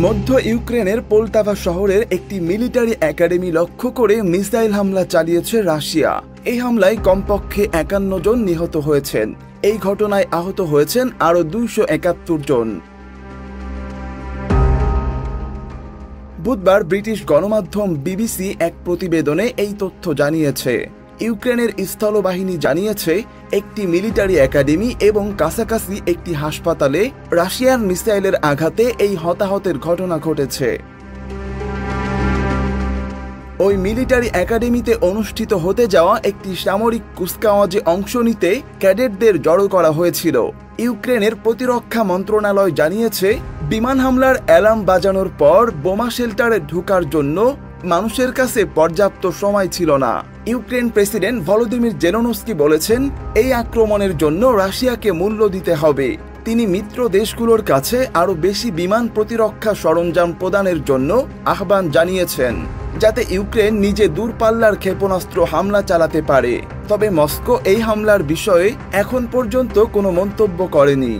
মধ্য ইউক্রেনের পোলটাভা শহরের একটি মিলিটারি একাডেমি লক্ষ্য করে মিসাইল হামলা চালিয়েছে রাশিয়া। এই হামলায় কমপক্ষে ৫১ জন নিহত হয়েছেন। এই ঘটনায় আহত হয়েছেন আরও ২৭১ জন। বুধবার ব্রিটিশ গণমাধ্যম বিবিসি এক প্রতিবেদনে এই তথ্য জানিয়েছে। ইউক্রেনের স্থলবাহিনী জানিয়েছে একটি মিলিটারি একাডেমি এবং কাছাকাছি একটি হাসপাতালে রাশিয়ার মিসাইলের আঘাতে এই হতাহতের ঘটনা ঘটেছে। ওই মিলিটারি একাডেমিতে অনুষ্ঠিত হতে যাওয়া একটি সামরিক কুচকাওয়াজে অংশ নিতে ক্যাডেটদের জড়ো করা হয়েছিল। ইউক্রেনের প্রতিরক্ষা মন্ত্রণালয় জানিয়েছে, বিমান হামলার অ্যালার্ম বাজানোর পর বোমা শেল্টারে ঢোকার জন্য মানুষের কাছে পর্যাপ্ত সময় ছিল না। ইউক্রেন প্রেসিডেন্ট ভলোদিমির জেলেনস্কি বলেছেন, এই আক্রমণের জন্য রাশিয়াকে মূল্য দিতে হবে। তিনি মিত্র দেশগুলোর কাছে আরও বেশি বিমান প্রতিরক্ষা সরঞ্জাম প্রদানের জন্য আহ্বান জানিয়েছেন, যাতে ইউক্রেন নিজে দূরপাল্লার ক্ষেপণাস্ত্র হামলা চালাতে পারে। তবে মস্কো এই হামলার বিষয়ে এখন পর্যন্ত কোনো মন্তব্য করেনি।